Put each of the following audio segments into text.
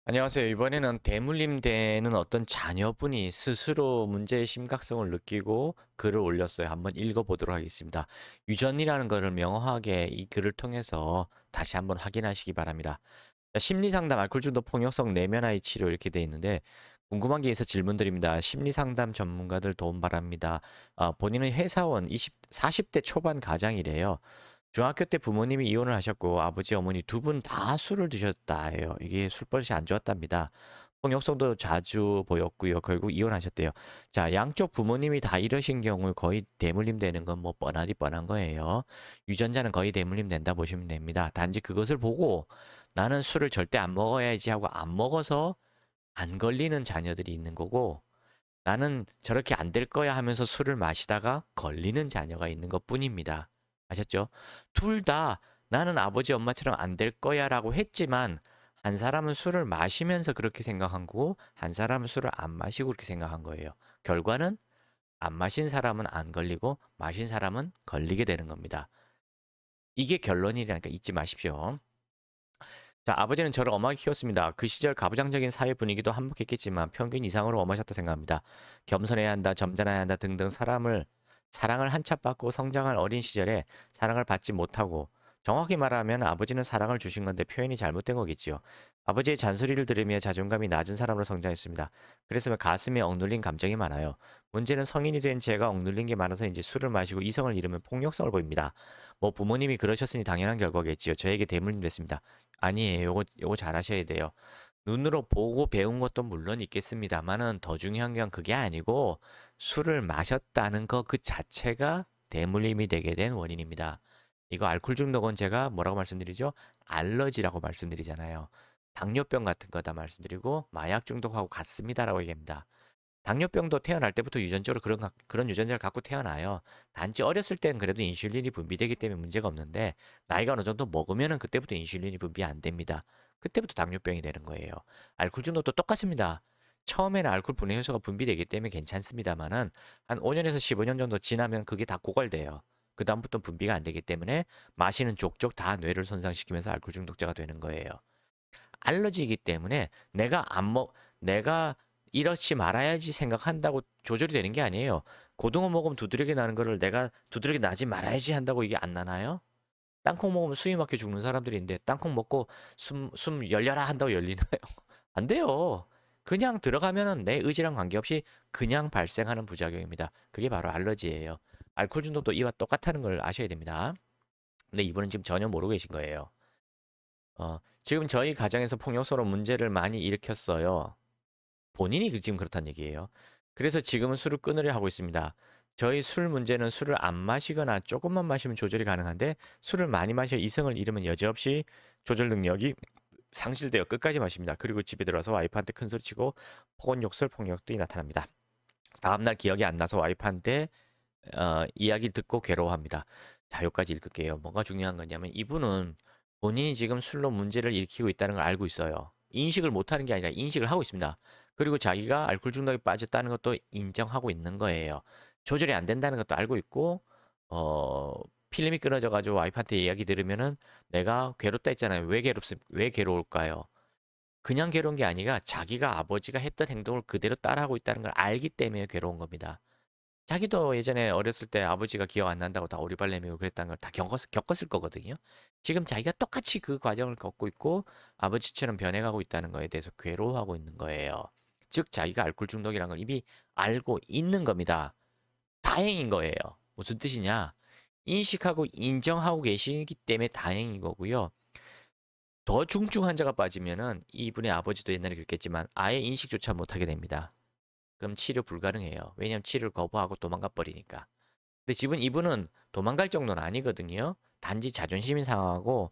안녕하세요. 이번에는 대물림되는 어떤 자녀분이 스스로 문제의 심각성을 느끼고 글을 올렸어요. 한번 읽어보도록 하겠습니다. 유전이라는 것을 명확하게 이 글을 통해서 다시 한번 확인하시기 바랍니다. 심리상담, 알코올 중독, 폭력성, 내면화의 치료 이렇게 돼 있는데 궁금한 게 있어 질문드립니다. 심리상담 전문가들 도움 바랍니다. 본인은 회사원 40대 초반 가장이래요. 중학교 때 부모님이 이혼을 하셨고 아버지 어머니 두 분 다 술을 드셨다 해요. 이게 술버릇이 안 좋았답니다. 폭력성도 자주 보였고요. 결국 이혼하셨대요. 자, 양쪽 부모님이 다 이러신 경우 거의 대물림 되는 건 뭐 뻔하디 뻔한 거예요. 유전자는 거의 대물림 된다 보시면 됩니다. 단지 그것을 보고 나는 술을 절대 안 먹어야지 하고 안 먹어서 안 걸리는 자녀들이 있는 거고 나는 저렇게 안 될 거야 하면서 술을 마시다가 걸리는 자녀가 있는 것뿐입니다. 아셨죠? 둘 다 나는 아버지 엄마처럼 안 될 거야라고 했지만 한 사람은 술을 마시면서 그렇게 생각한 거고 한 사람은 술을 안 마시고 그렇게 생각한 거예요. 결과는 안 마신 사람은 안 걸리고 마신 사람은 걸리게 되는 겁니다. 이게 결론이라니까 잊지 마십시오. 자, 아버지는 저를 엄하게 키웠습니다. 그 시절 가부장적인 사회 분위기도 한몫했겠지만 평균 이상으로 엄하셨다 생각합니다. 겸손해야 한다, 점잖아야 한다 등등 사랑을 한참 받고 성장한 어린 시절에 사랑을 받지 못하고 정확히 말하면 아버지는 사랑을 주신 건데 표현이 잘못된 거겠지요. 아버지의 잔소리를 들으며 자존감이 낮은 사람으로 성장했습니다. 그래서 가슴에 억눌린 감정이 많아요. 문제는 성인이 된 제가 억눌린 게 많아서인지 술을 마시고 이성을 잃으면 폭력성을 보입니다. 뭐 부모님이 그러셨으니 당연한 결과겠지요. 저에게 대물림 됐습니다. 아니에요. 요거 잘하셔야 돼요. 눈으로 보고 배운 것도 물론 있겠습니다만은 더 중요한 건 그게 아니고 술을 마셨다는 거 그 자체가 대물림이 되게 된 원인입니다. 이거 알코올 중독은 제가 뭐라고 말씀드리죠? 알러지라고 말씀드리잖아요. 당뇨병 같은 거다 말씀드리고 마약 중독하고 같습니다라고 얘기합니다. 당뇨병도 태어날 때부터 유전적으로 그런 유전자를 갖고 태어나요. 단지 어렸을 때는 그래도 인슐린이 분비되기 때문에 문제가 없는데 나이가 어느 정도 먹으면은 그때부터 인슐린이 분비 안 됩니다. 그때부터 당뇨병이 되는 거예요. 알코올 중독도 똑같습니다. 처음에는 알코올 분해 효소가 분비되기 때문에 괜찮습니다만은 한 5년에서 15년 정도 지나면 그게 다 고갈돼요. 그다음부터 분비가 안 되기 때문에 마시는 족족 다 뇌를 손상시키면서 알코올 중독자가 되는 거예요. 알러지이기 때문에 내가 이렇지 말아야지 생각한다고 조절이 되는 게 아니에요. 고등어 먹으면 두드러기 나는 거를 내가 두드러기 나지 말아야지 한다고 이게 안 나나요? 땅콩 먹으면 숨이 막혀 죽는 사람들이 있는데 땅콩 먹고 숨 열려라 한다고 열리나요? 안 돼요. 그냥 들어가면은 내 의지랑 관계없이 그냥 발생하는 부작용입니다. 그게 바로 알러지예요. 알코올 중독도 이와 똑같다는 걸 아셔야 됩니다. 근데 이분은 지금 전혀 모르고 계신 거예요. 지금 저희 가정에서 폭력소로 문제를 많이 일으켰어요. 본인이 지금 그렇다는 얘기예요. 그래서 지금은 술을 끊으려 하고 있습니다. 저희 술 문제는 술을 안 마시거나 조금만 마시면 조절이 가능한데 술을 많이 마셔 이성을 잃으면 여지없이 조절 능력이 상실되어 끝까지 마십니다. 그리고 집에 들어서 와이프한테 큰 소리치고 폭언, 욕설, 폭력도 나타납니다. 다음날 기억이 안 나서 와이프한테 이야기 듣고 괴로워합니다. 자, 여기까지 읽을게요. 뭐가 중요한 거냐면 이분은 본인이 지금 술로 문제를 일으키고 있다는 걸 알고 있어요. 인식을 못하는 게 아니라 인식을 하고 있습니다. 그리고 자기가 알코올 중독에 빠졌다는 것도 인정하고 있는 거예요. 조절이 안 된다는 것도 알고 있고, 어, 필름이 끊어져가지고 와이프한테 이야기 들으면은 내가 괴롭다 했잖아요. 왜 괴로울까요? 그냥 괴로운 게 아니라 자기가 아버지가 했던 행동을 그대로 따라하고 있다는 걸 알기 때문에 괴로운 겁니다. 자기도 예전에 어렸을 때 아버지가 기억 안 난다고 다 오리발 내밀고 그랬다는 걸 다 겪었을 거거든요. 지금 자기가 똑같이 그 과정을 겪고 있고 아버지처럼 변해가고 있다는 거에 대해서 괴로워하고 있는 거예요. 즉 자기가 알코올 중독이라는 걸 이미 알고 있는 겁니다. 다행인 거예요. 무슨 뜻이냐? 인식하고 인정하고 계시기 때문에 다행인 거고요. 더 중증 환자가 빠지면은 이분의 아버지도 옛날에 그랬겠지만 아예 인식조차 못하게 됩니다. 그럼 치료 불가능해요. 왜냐하면 치료를 거부하고 도망가 버리니까. 근데 이분은 도망갈 정도는 아니거든요. 단지 자존심이 상하고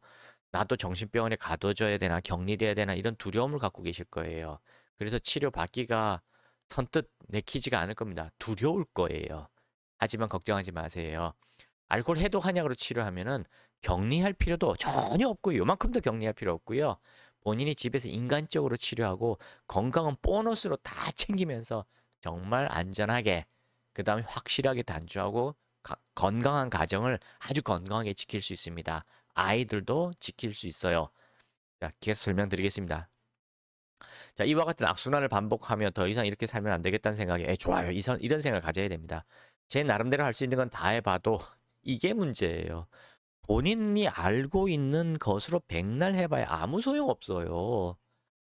나도 정신병원에 가둬져야 되나 격리돼야 되나 이런 두려움을 갖고 계실 거예요. 그래서 치료 받기가 선뜻 내키지가 않을 겁니다. 두려울 거예요. 하지만 걱정하지 마세요. 알코올 해독 한약으로 치료하면은 격리할 필요도 전혀 없고요. 요만큼도 격리할 필요 없고요. 본인이 집에서 인간적으로 치료하고 건강은 보너스로 다 챙기면서 정말 안전하게 그다음에 확실하게 단주하고 건강한 가정을 아주 건강하게 지킬 수 있습니다. 아이들도 지킬 수 있어요. 자, 계속 설명드리겠습니다. 자, 이와 같은 악순환을 반복하며 더 이상 이렇게 살면 안 되겠다는 생각에 좋아요. 이런 생각을 가져야 됩니다. 제 나름대로 할 수 있는 건 다 해봐도 이게 문제예요. 본인이 알고 있는 것으로 백날 해봐야 아무 소용없어요.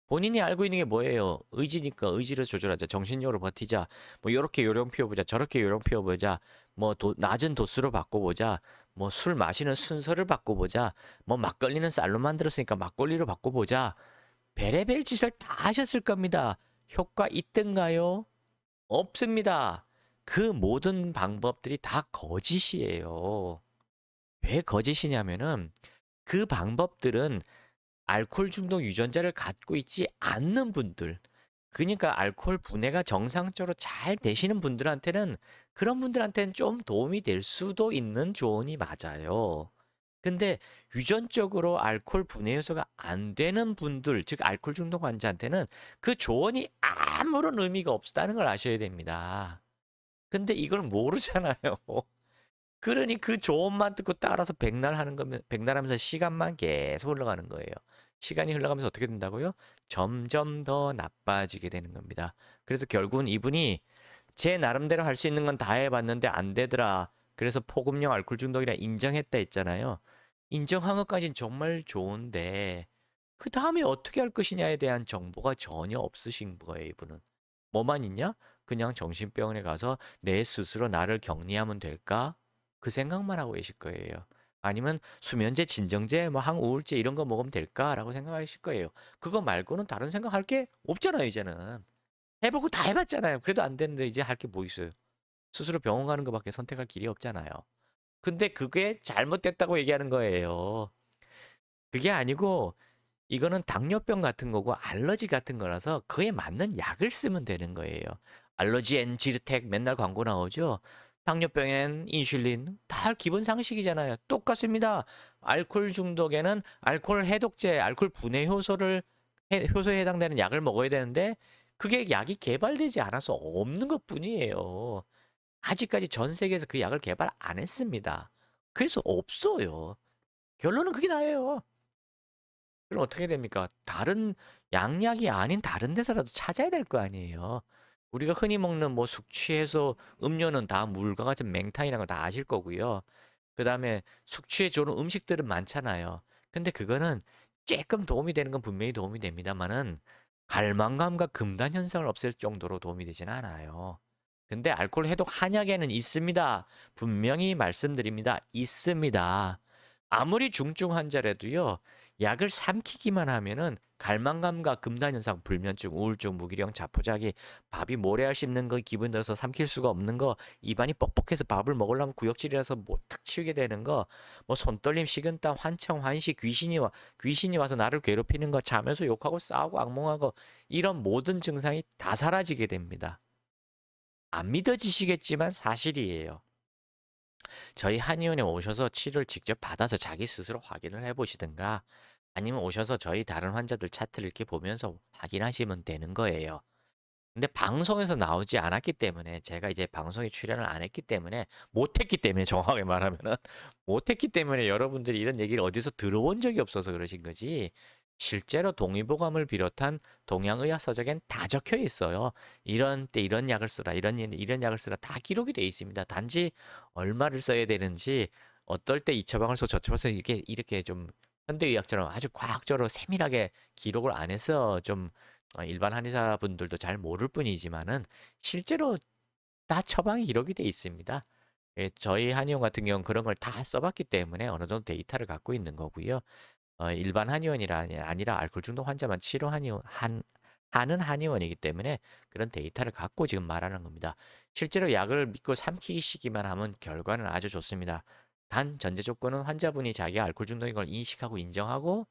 본인이 알고 있는 게 뭐예요? 의지니까 의지를 조절하자. 정신력으로 버티자. 뭐 요렇게 요령 피워보자. 저렇게 요령 피워보자. 뭐 낮은 도수로 바꿔보자. 뭐 술 마시는 순서를 바꿔보자. 뭐 막걸리는 쌀로 만들었으니까 막걸리로 바꿔보자. 베레벨 짓을 다 하셨을 겁니다. 효과 있던가요? 없습니다. 그 모든 방법들이 다 거짓이에요. 왜 거짓이냐면은 그 방법들은 알코올 중독 유전자를 갖고 있지 않는 분들, 그러니까 알코올 분해가 정상적으로 잘 되시는 분들한테는 그런 분들한테는 좀 도움이 될 수도 있는 조언이 맞아요. 근데 유전적으로 알코올 분해 요소가 안 되는 분들, 즉 알코올 중독 환자한테는 그 조언이 아무런 의미가 없다는 걸 아셔야 됩니다. 근데 이걸 모르잖아요. 그러니 그 조언만 듣고 따라서 백날 하는 거면 백날 하면서 시간만 계속 흘러가는 거예요. 시간이 흘러가면서 어떻게 된다고요? 점점 더 나빠지게 되는 겁니다. 그래서 결국은 이분이 제 나름대로 할 수 있는 건 다 해봤는데 안 되더라. 그래서 포급령 알코올 중독이라 인정했다 했잖아요. 인정한 것까진 정말 좋은데 그 다음에 어떻게 할 것이냐에 대한 정보가 전혀 없으신 거예요, 이분은. 뭐만 있냐? 그냥 정신병원에 가서 내 스스로 나를 격리하면 될까? 그 생각만 하고 계실 거예요. 아니면 수면제, 진정제, 뭐 항우울제 이런 거 먹으면 될까라고 생각하실 거예요. 그거 말고는 다른 생각할 게 없잖아요, 이제는. 해보고 다 해봤잖아요. 그래도 안 되는데 이제 할 게 뭐 있어요? 스스로 병원 가는 것밖에 선택할 길이 없잖아요. 근데 그게 잘못됐다고 얘기하는 거예요. 그게 아니고 이거는 당뇨병 같은 거고 알러지 같은 거라서 그에 맞는 약을 쓰면 되는 거예요. 알러지 엔지르텍 맨날 광고 나오죠. 당뇨병엔 인슐린 다 기본 상식이잖아요. 똑같습니다. 알코올 중독에는 알코올 해독제, 알코올 분해 효소에 해당되는 약을 먹어야 되는데 그게 약이 개발되지 않아서 없는 것뿐이에요. 아직까지 전 세계에서 그 약을 개발 안 했습니다. 그래서 없어요. 결론은 그게 나예요. 그럼 어떻게 됩니까? 다른 양약이 아닌 다른 데서라도 찾아야 될 거 아니에요. 우리가 흔히 먹는 뭐 숙취해소 음료는 다 물과 같은 맹탕이라는 걸 다 아실 거고요. 그다음에 숙취에 좋은 음식들은 많잖아요. 근데 그거는 조금 도움이 되는 건 분명히 도움이 됩니다만은 갈망감과 금단 현상을 없앨 정도로 도움이 되진 않아요. 근데 알코올 해독 한약에는 있습니다. 분명히 말씀드립니다. 있습니다. 아무리 중증 환자라도요. 약을 삼키기만 하면은 갈망감과 금단현상, 불면증, 우울증, 무기력, 자포자기, 밥이 모래알 씹는 거 기분 들어서 삼킬 수가 없는 거, 입안이 뻑뻑해서 밥을 먹으려면 구역질이라서 못 탁 치우게 되는 거, 뭐 손떨림, 식은땀, 환청, 환시, 귀신이 와서 나를 괴롭히는 거, 자면서 욕하고 싸우고 악몽하고 이런 모든 증상이 다 사라지게 됩니다. 안 믿어지시겠지만 사실이에요. 저희 한의원에 오셔서 치료를 직접 받아서 자기 스스로 확인을 해보시든가 아니면 오셔서 저희 다른 환자들 차트를 이렇게 보면서 확인하시면 되는 거예요. 근데 방송에서 나오지 않았기 때문에 제가 이제 방송에 출연을 안 했기 때문에 못했기 때문에 정확하게 말하면은 못했기 때문에 여러분들이 이런 얘기를 어디서 들어본 적이 없어서 그러신 거지 실제로 동의보감을 비롯한 동양의학 서적엔 다 적혀 있어요. 이런 때 이런 약을 쓰라 이런 약을 쓰라 다 기록이 돼 있습니다. 단지 얼마를 써야 되는지 어떨 때 이 처방을 써 저 처방을 써 이렇게 좀 현대의학처럼 아주 과학적으로 세밀하게 기록을 안 해서 좀 일반 한의사분들도 잘 모를 뿐이지만은 실제로 다 처방이 기록이 돼 있습니다. 예, 저희 한의원 같은 경우는 그런 걸 다 써봤기 때문에 어느 정도 데이터를 갖고 있는 거고요. 일반 한의원이라 아니라 알코올 중독 환자만 하는 한의원이기 때문에 그런 데이터를 갖고 지금 말하는 겁니다. 실제로 약을 믿고 삼키시기만 하면 결과는 아주 좋습니다. 단 전제 조건은 환자분이 자기가 알코올 중독인 걸 인식하고 인정하고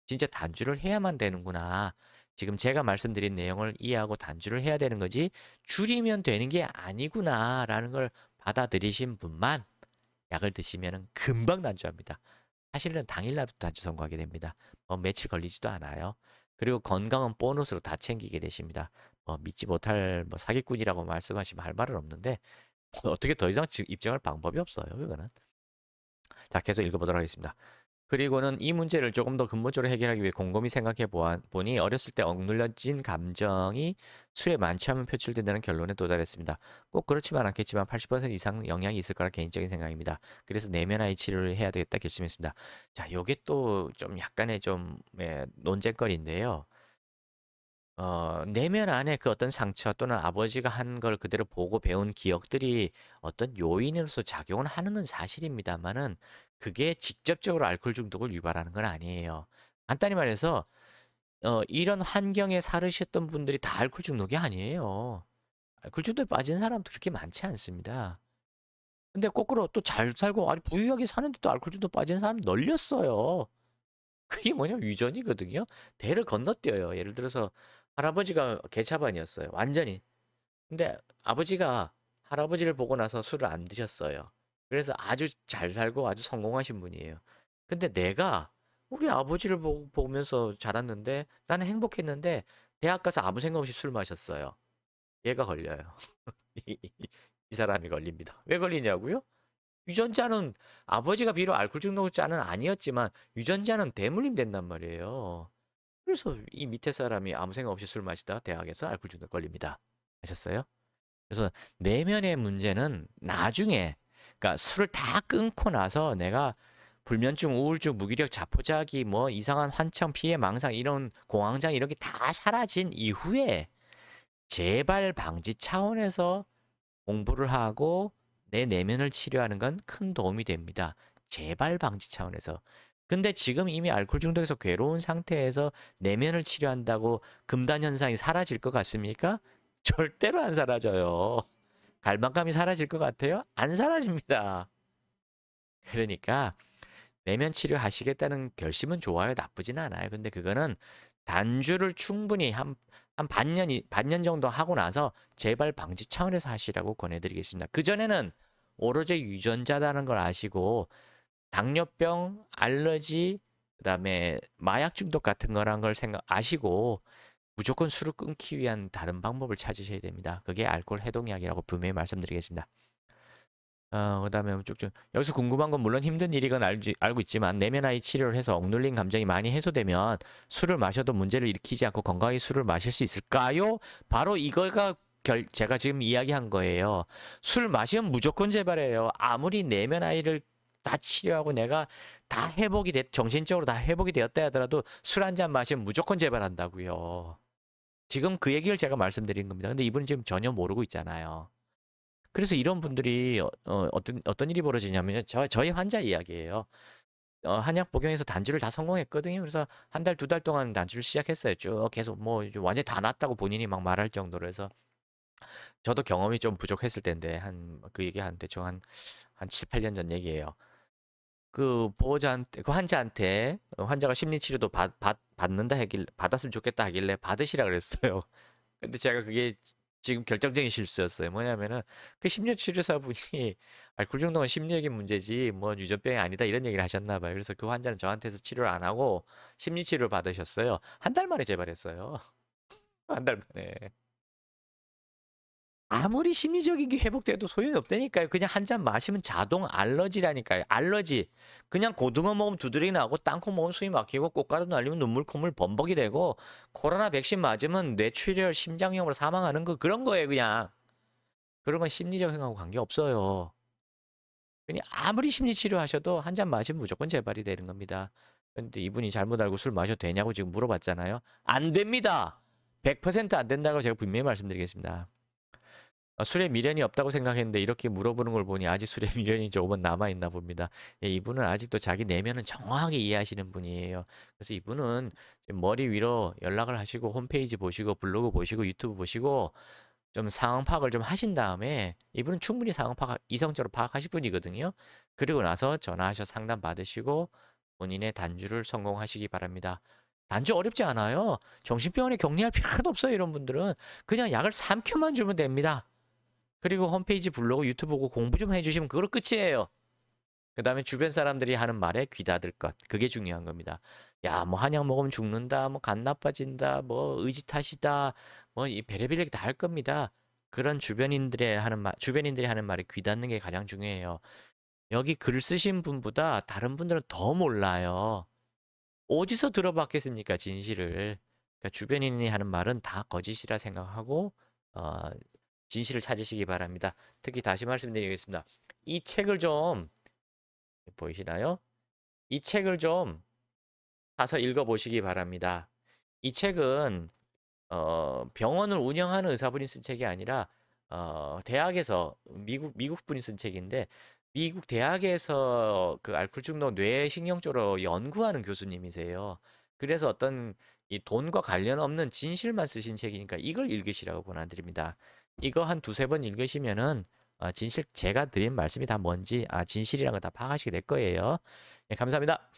진짜 단주를 해야만 되는구나. 지금 제가 말씀드린 내용을 이해하고 단주를 해야 되는 거지 줄이면 되는 게 아니구나라는 걸 받아들이신 분만 약을 드시면 금방 단주합니다. 사실은 당일날부터 단주 선고하게 됩니다. 며칠 걸리지도 않아요. 그리고 건강은 보너스로 다 챙기게 되십니다. 믿지 못할 사기꾼이라고 말씀하시면 할 말은 없는데 어떻게 더 이상 입증할 방법이 없어요. 이거는. 자, 계속 읽어보도록 하겠습니다. 그리고는 이 문제를 조금 더 근본적으로 해결하기 위해 곰곰이 생각해 보니 어렸을 때 억눌려진 감정이 술에 만취하면 표출된다는 결론에 도달했습니다. 꼭 그렇지만 않겠지만 80% 이상 영향이 있을 거라 개인적인 생각입니다. 그래서 내면화의 치료를 해야 되겠다 결심했습니다. 자, 요게 또 좀 약간의 좀 논쟁거리인데요. 내면 안에 그 어떤 상처 또는 아버지가 한 걸 그대로 보고 배운 기억들이 어떤 요인으로서 작용은 하는 건 사실입니다만은 그게 직접적으로 알코올 중독을 유발하는 건 아니에요. 간단히 말해서 이런 환경에 살으셨던 분들이 다 알코올 중독이 아니에요. 알코올 중독에 빠진 사람도 그렇게 많지 않습니다. 근데 거꾸로 또 잘 살고 아니 부유하게 사는데 또 알코올 중독 빠지는 사람이 널렸어요. 그게 뭐냐면 유전이거든요. 대를 건너뛰어요. 예를 들어서 할아버지가 개차반이었어요. 완전히. 근데 아버지가 할아버지를 보고 나서 술을 안 드셨어요. 그래서 아주 잘 살고 아주 성공하신 분이에요. 근데 내가 우리 아버지를 보면서 자랐는데 나는 행복했는데 대학 가서 아무 생각 없이 술 마셨어요. 얘가 걸려요. 이, 이- 이 사람이 걸립니다. 왜 걸리냐고요? 유전자는 아버지가 비록 알코올 중독자는 아니었지만 유전자는 대물림 된단 말이에요. 그래서 이 밑에 사람이 아무 생각 없이 술 마시다가 대학에서 알코올 중독 걸립니다. 아셨어요? 그래서 내면의 문제는 나중에 그러니까 술을 다 끊고 나서 내가 불면증, 우울증, 무기력, 자포자기, 뭐 이상한 환청, 피해, 망상 이런 공황장 이런 게 다 사라진 이후에 재발 방지 차원에서 공부를 하고 내 내면을 치료하는 건 큰 도움이 됩니다. 재발 방지 차원에서. 근데 지금 이미 알코올 중독에서 괴로운 상태에서 내면을 치료한다고 금단 현상이 사라질 것 같습니까? 절대로 안 사라져요. 갈망감이 사라질 것 같아요? 안 사라집니다. 그러니까 내면 치료하시겠다는 결심은 좋아요. 나쁘진 않아요. 근데 그거는 단주를 충분히 한 반년 정도 하고 나서 재발 방지 차원에서 하시라고 권해드리겠습니다. 그전에는 오로지 유전자다는 걸 아시고 당뇨병, 알러지, 그다음에 마약 중독 같은 거란 걸 아시고 무조건 술을 끊기 위한 다른 방법을 찾으셔야 됩니다. 그게 알코올 해독약이라고 분명히 말씀드리겠습니다. 그다음에 쭉쭉 여기서 궁금한 건 물론 힘든 일이건 알고 있지만 내면화의 치료를 해서 억눌린 감정이 많이 해소되면 술을 마셔도 문제를 일으키지 않고 건강히 술을 마실 수 있을까요? 바로 이거가 제가 지금 이야기한 거예요. 술 마시면 무조건 재발해요. 아무리 내면화를 다 치료하고 내가 다 정신적으로 다 회복이 되었다 하더라도 술 한 잔 마시면 무조건 재발한다고요. 지금 그 얘기를 제가 말씀드린 겁니다. 근데 이분은 지금 전혀 모르고 있잖아요. 그래서 이런 분들이 어떤 일이 벌어지냐면요. 저희 환자 이야기예요. 한약 복용해서 단주를 다 성공했거든요. 그래서 한 달, 두 달 동안 단주를 시작했어요. 쭉 계속 뭐 완전히 다 났다고 본인이 막 말할 정도로 해서 저도 경험이 좀 부족했을 텐데 그 얘기 한 대충 한 7, 8년 전 얘기예요. 그 환자한테 환자가 심리치료도 받는다 하길래 받았으면 좋겠다 하길래 받으시라 그랬어요. 근데 제가 그게 지금 결정적인 실수였어요. 뭐냐면은 그 심리치료사분이 알코올 중독은 심리적인 문제지 뭐 유전병이 아니다 이런 얘기를 하셨나 봐요. 그래서 그 환자는 저한테서 치료를 안 하고 심리치료를 받으셨어요. 한 달 만에 재발했어요. 한 달 만에. 아무리 심리적인 게 회복돼도 소용이 없다니까요. 그냥 한 잔 마시면 자동 알러지라니까요. 알러지. 그냥 고등어 먹으면 두드러기 나고 땅콩 먹으면 숨이 막히고 꽃가루 날리면 눈물 콧물 범벅이 되고 코로나 백신 맞으면 뇌출혈 심장염으로 사망하는 거 그런 거예요 그냥. 그런 건 심리적 행하고 관계없어요. 그냥 아무리 심리 치료하셔도 한 잔 마시면 무조건 재발이 되는 겁니다. 근데 이분이 잘못 알고 술 마셔도 되냐고 지금 물어봤잖아요. 안 됩니다. 100%안 된다고 제가 분명히 말씀드리겠습니다. 술에 미련이 없다고 생각했는데 이렇게 물어보는 걸 보니 아직 술에 미련이 조금은 남아있나 봅니다. 예, 이분은 아직도 자기 내면은 정확하게 이해하시는 분이에요. 그래서 이분은 지금 머리 위로 연락을 하시고 홈페이지 보시고 블로그 보시고 유튜브 보시고 좀 상황 파악을 좀 하신 다음에 이분은 충분히 상황 파악, 이성적으로 파악하실 분이거든요. 그리고 나서 전화하셔 상담 받으시고 본인의 단주를 성공하시기 바랍니다. 단주 어렵지 않아요. 정신병원에 격리할 필요도 없어요. 이런 분들은 그냥 약을 3큐만 주면 됩니다. 그리고 홈페이지 블로그 유튜브 보고 공부 좀 해주시면 그걸로 끝이에요. 그 다음에 주변 사람들이 하는 말에 귀다들 것. 그게 중요한 겁니다. 야, 뭐 한약 먹으면 죽는다, 뭐 간 나빠진다, 뭐 의지 탓이다, 뭐 이 베레벨 얘기 다 할 겁니다. 그런 주변인들이 하는 말에 귀 닫는 게 가장 중요해요. 여기 글 쓰신 분보다 다른 분들은 더 몰라요. 어디서 들어봤겠습니까, 진실을. 그러니까 주변인이 하는 말은 다 거짓이라 생각하고 어, 진실을 찾으시기 바랍니다. 특히 다시 말씀드리겠습니다. 이 책을 좀 보이시나요? 이 책을 좀 사서 읽어보시기 바랍니다. 이 책은 병원을 운영하는 의사분이 쓴 책이 아니라 대학에서 미국 분이 쓴 책인데 미국 대학에서 그 알코올 중독 뇌신경 쪽으로 연구하는 교수님이세요. 그래서 어떤 이 돈과 관련 없는 진실만 쓰신 책이니까 이걸 읽으시라고 권한드립니다. 이거 한 두세 번 읽으시면은 진실 제가 드린 말씀이 다 뭔지 진실이란 걸 다 파악하시게 될 거예요. 네, 감사합니다.